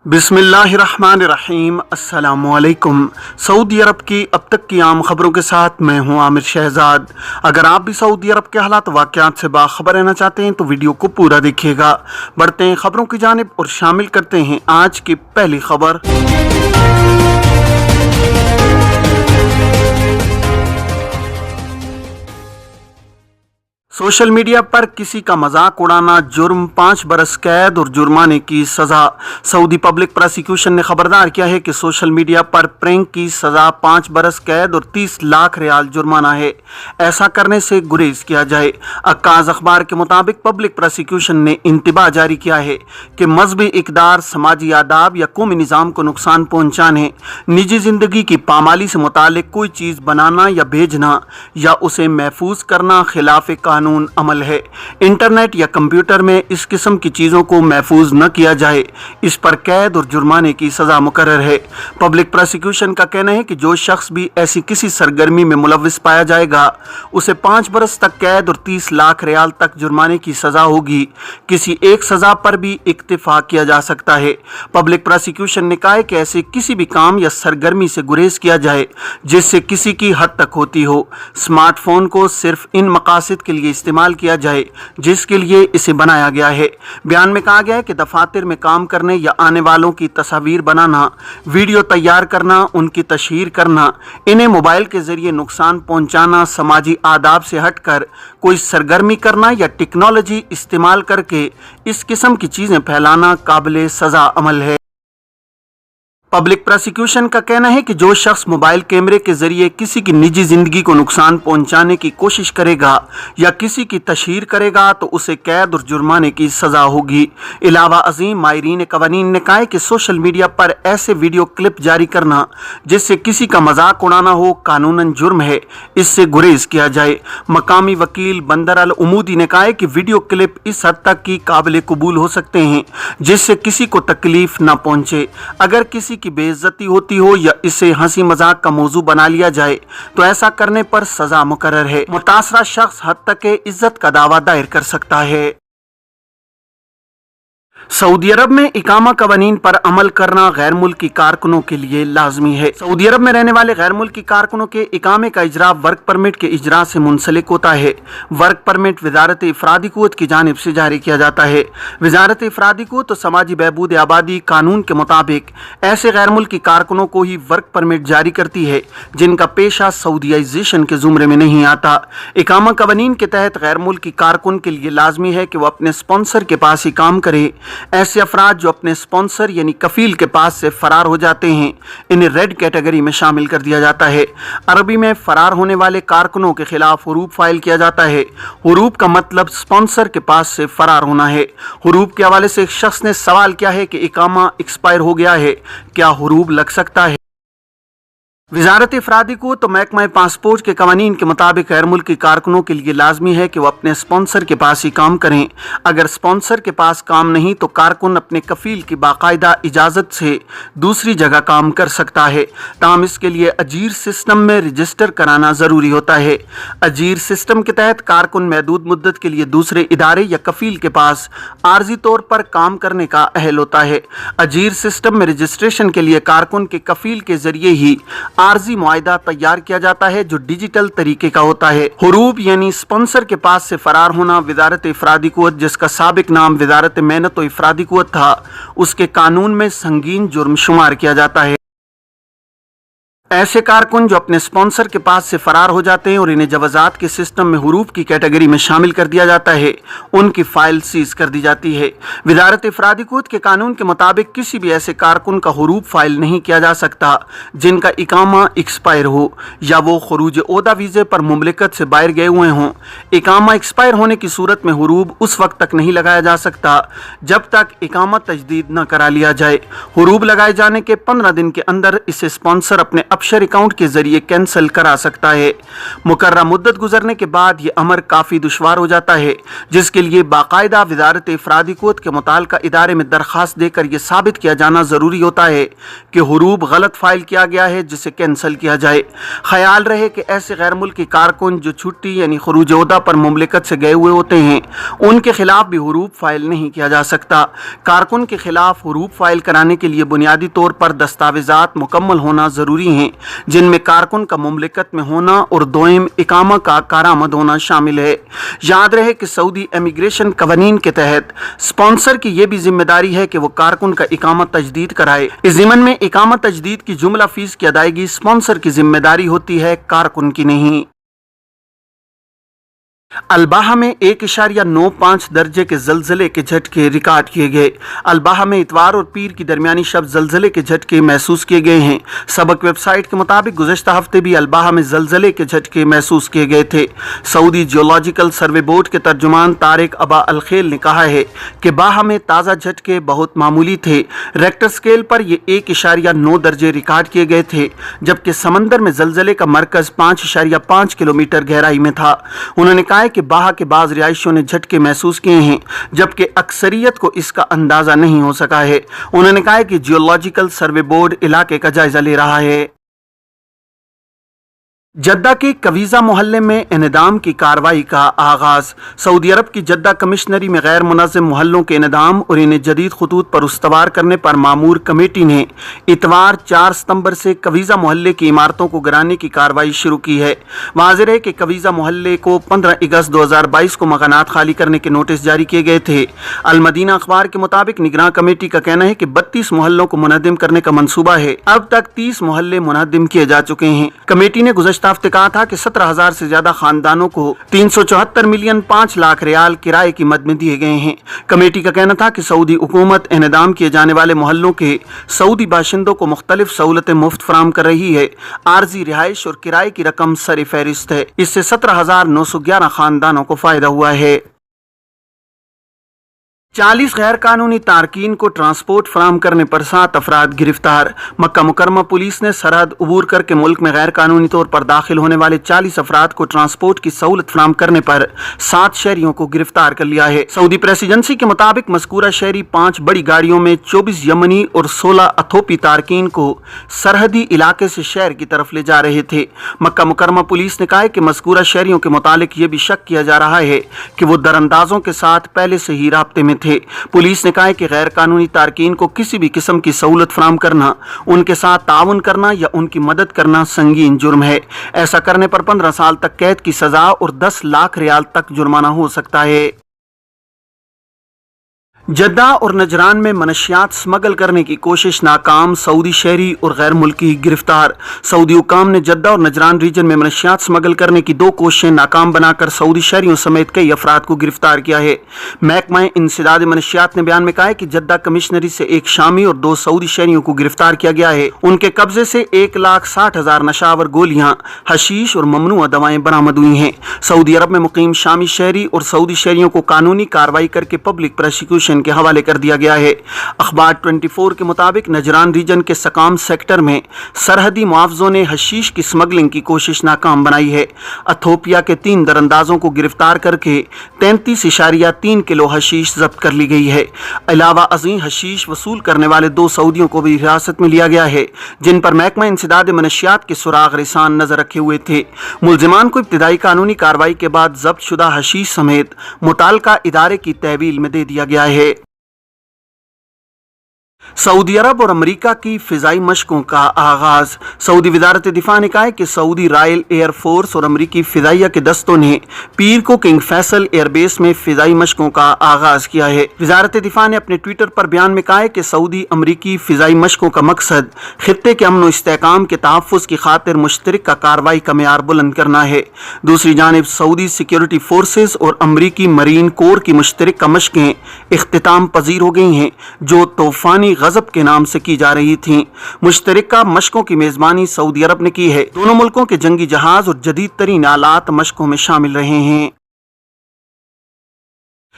बिस्मिल्लाहिर्रहमानिर्रहीम। अस्सलामुअलैकुम। सऊदी अरब की अब तक की आम खबरों के साथ मैं हूं आमिर शहजाद। अगर आप भी सऊदी अरब के हालात वाक़यात से बाखबर रहना चाहते हैं तो वीडियो को पूरा देखिएगा। बढ़ते हैं खबरों की जानिब और शामिल करते हैं आज की पहली खबर। सोशल मीडिया पर किसी का मजाक उड़ाना जुर्म, 5 बरस कैद और जुर्माने की सजा। सऊदी पब्लिक प्रोसिक्यूशन ने खबरदार किया है कि सोशल मीडिया पर प्रैंक की सजा 5 बरस कैद और 30 लाख रियाल जुर्माना है। ऐसा करने से गुरेज किया जाए। अक्काज अखबार के मुताबिक पब्लिक प्रोसिक्यूशन ने इंतबाह जारी किया है कि मजहबी इक़दार, समाजी आदाब या कौमी निज़ाम को नुकसान पहुँचाने, निजी ज़िंदगी की पामाली से मुतालिक कोई चीज़ बनाना या भेजना या उसे महफूज करना खिलाफ कानून अमल है। इंटरनेट या कंप्यूटर में इस किस्म की चीज़ों को महफूज न किया जाए, इस पर कैद और जुर्माने की सज़ा मुकर्रर है। पब्लिक प्रोसिक्यूशन का कहना है कि जो शख्स भी ऐसी किसी सरगर्मी में मुलव्विस पाया जाएगा उसे 5 बरस तक कैद और 30 लाख रियाल तक जुर्माने की सज़ा होगी। किसी एक सज़ा पर भी इक्तिफा किया जा सकता है। पब्लिक प्रोसिक्यूशन ने कहा है कि ऐसे किसी भी काम या सरगर्मी से गुरेज किया जाए जिससे किसी की हद तक होती हो। स्मार्टफोन को सिर्फ इन मकासद के लिए इस्तेमाल किया जाए जिसके लिए इसे बनाया गया है। बयान में कहा गया है कि दफातर में काम करने या आने वालों की तस्वीर बनाना, वीडियो तैयार करना, उनकी तशहीर करना, इन्हें मोबाइल के जरिए नुकसान पहुंचाना, समाजी आदाब से हटकर कोई सरगर्मी करना या टेक्नोलॉजी इस्तेमाल करके इस किस्म की चीज़ें फैलाना काबिल सज़ा अमल है। पब्लिक प्रोसिक्यूशन का कहना है कि जो शख्स मोबाइल कैमरे के जरिए किसी की निजी जिंदगी को नुकसान पहुंचाने की कोशिश करेगा या किसी की तशहीर करेगा तो उसे कैद और जुर्माने की सजा होगी। अलावा अजीम माहिरीन कवानीन ने कहा है कि सोशल मीडिया पर ऐसे वीडियो क्लिप जारी करना जिससे किसी का मजाक उड़ाना हो कानूनन जुर्म है, इससे गुरेज किया जाए। मकामी वकील बंदर अल उमूदी ने कहा है कि वीडियो क्लिप इस हद तक की काबिल कबूल हो सकते हैं जिससे किसी को तकलीफ न पहुंचे। अगर किसी की बेइज्जती होती हो या इसे हंसी मजाक का मौजू बना लिया जाए तो ऐसा करने पर सजा मुकर्रर है। मुतासरा शख्स हद तक इज्जत का दावा दायर कर सकता है। सऊदी अरब में इकामा कवानीन पर अमल करना गैर मुल्की कारकुनों के लिए लाजमी है। सऊदी अरब में रहने वाले गैर मुल्की कारकुनों के इकामे का इजरा वर्क परमिट के इजरा से मुंसलिक होता है। वर्क परमिट वजारत इफरादी क़ुव्वत की जानिब से जारी किया जाता है। वजारत इफरादी क़ुव्वत और समाजी बहबूद आबादी कानून के मुताबिक ऐसे गैर मुल्की कारकुनों को ही वर्क परमिट जारी करती है जिनका पेशा सऊदीयाइजेशन के जुमरे में नहीं आता। इकामा कवानीन के तहत गैर मुल्की कारकुन के लिए लाजमी है कि वह अपने स्पॉन्सर के पास ही काम करे। ऐसे अफराद जो अपने स्पॉन्सर यानी कफील के पास से फरार हो जाते हैं इन्हें रेड कैटेगरी में शामिल कर दिया जाता है। अरबी में फरार होने वाले कारकुनों के खिलाफ हुरूब फाइल किया जाता है। हुरूब का मतलब स्पॉन्सर के पास से फरार होना है। हुरूब के हवाले से एक शख्स ने सवाल किया है कि इकामा एक्सपायर हो गया है, क्या हुरूब लग सकता है? वजारत इफरादी को तो महकमा पासपोर्ट के कवानीन के मुताबिक गैर मुल्की कारकुनों के लिए लाजमी है कि वह अपने स्पॉन्सर के पास ही काम करें। अगर स्पॉन्सर के पास काम नहीं तो कारकुन अपने कफील की बाकायदा इजाज़त से दूसरी जगह काम कर सकता है। ताहम इसके लिए अजीर सिस्टम में रजिस्टर कराना ज़रूरी होता है। अजीर सिस्टम के तहत कारकुन महदूद मुद्दत के लिए दूसरे इदारे या कफील के पास आर्जी तौर पर काम करने का अहल होता है। अजीर सिस्टम में रजिस्ट्रेशन के लिए कारकुन के कफील के जरिए ही आर्जी मुआहिदा तैयार किया जाता है जो डिजिटल तरीके का होता है। हुरूब यानी स्पॉन्सर के पास से फरार होना वजारत इफरादी क़ुव्वत, जिसका साबिक नाम वजारत मेहनत और इफरादी क़ुव्वत था, उसके कानून में संगीन जुर्म शुमार किया जाता है। ऐसे कारकुन जो अपने स्पॉन्सर के पास से फरार हो जाते हैं और इन्हें जवाजात के सिस्टम में हुरूब की कैटेगरी में शामिल कर दिया जाता है, उनकी फाइल सीज कर दी जाती है। वजारत इफरादी क़ुव्वत के कानून के मुताबिक किसी भी ऐसे कारकुन का हुरूब फाइल नहीं किया जा सकता जिनका इकामा एक्सपायर हो या वो खरूज ओहदा वीज़े पर मुमलिकत से बाहर गए हुए हों। इकामा एक्सपायर होने की सूरत में हुरूब उस वक्त तक नहीं लगाया जा सकता जब तक इकामा तजदीद न करा लिया जाए। हुरूब लगाए जाने के 15 दिन के अंदर इसे स्पॉन्सर अपने ऑफशोर अकाउंट के जरिए कैंसिल करा सकता है। मुकर्रर मुद्दत गुजरने के बाद ये अमर काफ़ी दुश्वार हो जाता है, जिसके लिए बाकायदा वजारत अफरादी क़ुव्वत के मुताल्लिक़ा इदारे में दरख्वास्त देकर यह साबित किया जाना ज़रूरी होता है कि हुरूब गलत फाइल किया गया है, जिसे कैंसिल किया जाए। ख्याल रहे कि ऐसे गैर मुल्की कारकुन जो छुट्टी यानी खरूज ओहदा पर मुमलिकत से गए हुए होते हैं, उनके खिलाफ भी हुरूब फाइल नहीं किया जा सकता। कारकुन के खिलाफ हुरूब फाइल कराने के लिए बुनियादी तौर पर दस्तावेजात मुकम्मल होना ज़रूरी हैं, जिनमें कारकुन का मुमलिकत में होना और दोयम इकामा का कारामद होना शामिल है। याद रहे कि सऊदी इमिग्रेशन कवानीन के तहत स्पॉन्सर की यह भी जिम्मेदारी है कि वो कारकुन का इकामा तजदीद कराए। इस ज़िमन में इकामा तजदीद की जुमला फीस की अदायगी स्पॉन्सर की जिम्मेदारी होती है, कारकुन की नहीं। अलबाहा में 1.95 दर्जे के जलजले के झटके रिकॉर्ड किए गए। अलबाहा में इतवार और पीर की दरमियानी शब जलजले के झटके महसूस किए गए हैं। सबक वेबसाइट के मुताबिक गुज़श्ता हफ्ते भी अलबाहा में जलजले के झटके महसूस किए गए थे। सऊदी जियोलॉजिकल सर्वे बोर्ड के तर्जुमान तारिक अबा अलखेल ने कहा है कि बाहा में ताज़ा झटके बहुत मामूली थे। रेक्टर स्केल पर ये 1.9 दर्जे रिकॉर्ड किए गए थे, जबकि समंदर में जलजले का मरकज़ 5.5 किलोमीटर गहराई में था। उन्होंने कहा कि बाहा के बाज़ रिहायशियों ने झटके महसूस किए हैं, जबकि अक्सरियत को इसका अंदाज़ा नहीं हो सका है। उन्होंने कहा कि जियोलॉजिकल सर्वे बोर्ड इलाके का जायजा ले रहा है। जद्दा के कवीज़ा मोहल्ले में इन्हदाम की कार्रवाई का आगाज़। सऊदी अरब की जद्दा कमिश्नरी में गैर मुनज़्ज़म मोहल्लों के इन्हदाम और इन्हें जदीद खतूत पर उस्तवार करने पर मामूर कमेटी ने इतवार 4 सितंबर से कवीज़ा मोहल्ले की इमारतों को गिराने की कार्रवाई शुरू की है। वाज़ेह है कि कवीज़ा मोहल्ले को 15 अगस्त 2022 को मकानात खाली करने के नोटिस जारी किए गए थे। अल-मदीना अखबार के मुताबिक निगरान कमेटी का कहना है कि 32 मोहल्लों को मुनहदिम करने का मंसूबा है। अब तक 30 मोहल्ले मुनहदिम किए जा चुके हैं। कमेटी ने गुज़श्ता हफ्ते कहा था कि 17,000 से ज्यादा खानदानों को 374 मिलियन 5 लाख रियाल किराए की मद में दिए गए हैं। कमेटी का कहना था कि सऊदी हुकूमत इन्हदाम किए जाने वाले मोहल्लों के सऊदी बाशिंदों को मुख्तलिफ सहूलतें मुफ्त फराम कर रही है। आर्जी रिहाइश और किराए की रकम सर फहरिस्त है। इससे 17,911 खानदानों को फायदा हुआ है। 40 गैर कानूनी तारकीन को ट्रांसपोर्ट फराम करने पर 7 अफराद गिरफ्तार। मक्का मुकरमा पुलिस ने सरहद अबूर करके मुल्क में गैर कानूनी तौर पर दाखिल होने वाले 40 अफराद को ट्रांसपोर्ट की सहूलत फराम करने पर 7 शहरियों को गिरफ्तार कर लिया है। सऊदी प्रेस एजेंसी के मुताबिक मज़कूरा शहरी 5 बड़ी गाड़ियों में 24 यमनी और 16 अथोपी तारकीन को सरहदी इलाके से शहर की तरफ ले जा रहे थे। मक्का मुकरमा पुलिस ने कहा है कि मज़कूरा शहरियों के मुतालिक ये भी शक किया जा रहा है कि वो दरअंदाजों के साथ पहले से ही राब्ते में थे। पुलिस ने कहा है कि गैर कानूनी तारकीन को किसी भी किस्म की सहूलत फराम करना, उनके साथ ताउन करना या उनकी मदद करना संगीन जुर्म है। ऐसा करने पर 15 साल तक कैद की सजा और 10 लाख रियाल तक जुर्माना हो सकता है। जद्दा और नजरान में मनशियात स्मगल करने की कोशिश नाकाम, सऊदी शहरी और गैर मुल्की गिरफ्तार। सऊदी हुकाम ने जद्दा और नजरान रीजन में मनशियात स्मगल करने की 2 कोशिशें नाकाम बनाकर सऊदी शहरियों समेत कई अफराद को गिरफ्तार किया है। महकमा इंसदाद मनशियात ने बयान में कहा है कि जद्दा कमिश्नरी से 1 शामी और 2 सऊदी शहरियों को गिरफ्तार किया गया है। उनके कब्जे से 1,60,000 नशावर गोलियां, हशीश और ममनुआ दवाएं बरामद हुई हैं। सऊदी अरब में मुकीम शामी शहरी और सऊदी शहरियों को कानूनी कार्रवाई करके पब्लिक प्रोसिक्यूशन के हवाले कर दिया गया है। अखबार 24 के मुताबिक नजरान रीजन के सकाम सेक्टर में सरहदी मुआवजों ने हशीश की स्मगलिंग की कोशिश नाकाम बनाई है। अथोपिया के 3 दरअंदाजों को गिरफ्तार करके 33.3 किलो हशीश जब्त कर ली गई है। अलावा अजीम हशीश वसूल करने वाले 2 सऊदियों को भी हिरासत में लिया गया है, जिन पर महकमा इंसदाद मनशियात के सुराग रिसान नजर रखे हुए थे। मुलजिमान को इब्तिदाई कानूनी कार्रवाई के बाद जब्त शुदा हशीश समेत मुताल्लिका इदारे की तहवील में दे दिया गया है। सऊदी अरब और अमेरिका की फिजाई मशकों का आगाज। सऊदी वजारत दिफा ने कहा है कि सऊदी रॉयल एयर फोर्स और अमेरिकी फिजाइया के दस्तों ने पीर को किंग फैसल एयरबेस में फिजाई मशकों का आगाज किया है। वजारत दिफा ने अपने ट्विटर पर बयान में कहा है कि सऊदी अमेरिकी फिजाई मशकों का मकसद खित्ते के अमन व इस्तेहकाम के तहफ़्फ़ुज़ की खातिर मुश्तरका कार्रवाई का मेयार बुलंद करना है। दूसरी जानिब सऊदी सिक्योरिटी फोर्सेज और अमरीकी मरीन कोर की मुश्तरका मशकें इख्तिताम पजीर हो गई हैं, जो तूफ़ानी गज़ब के नाम से की जा रही थीं। मुश्तरका मशकों की मेज़बानी सऊदी अरब ने की है। दोनों मुल्कों के जंगी जहाज और जदीद तरीन आलात मशकों में शामिल रहे हैं।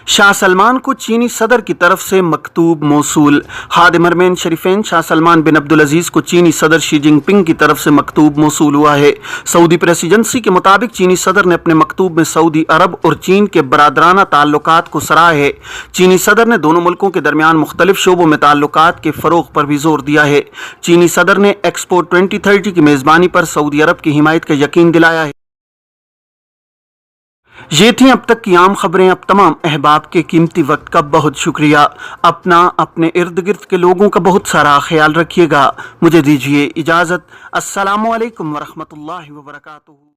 شاہ سلمان کو چینی صدر کی طرف سے مکتوب موصول۔ خادم حرمین شریفین شاہ سلمان بن عبدالعزیز کو چینی صدر شی جن پنگ کی طرف سے مکتوب موصول ہوا ہے۔ سعودی پریس ایجنسی کے مطابق چینی صدر نے اپنے مکتوب میں سعودی عرب اور چین کے برادرانہ تعلقات کو سراہا ہے۔ چینی صدر نے دونوں ملکوں کے درمیان مختلف شعبوں میں تعلقات کے فروغ پر بھی زور دیا ہے۔ چینی صدر نے ایکسپو 2030 کی میزبانی پر سعودی عرب کی حمایت کا یقین دلایا ہے۔ یہ تھیں اب تک کی عام خبریں۔ اب تمام احباب کے قیمتی وقت کا بہت شکریہ۔ اپنا اپنے ارد گرد کے لوگوں کا بہت سارا خیال رکھیے گا۔ مجھے دیجیے اجازت۔ السلام علیکم ورحمۃ اللہ وبرکاتہ۔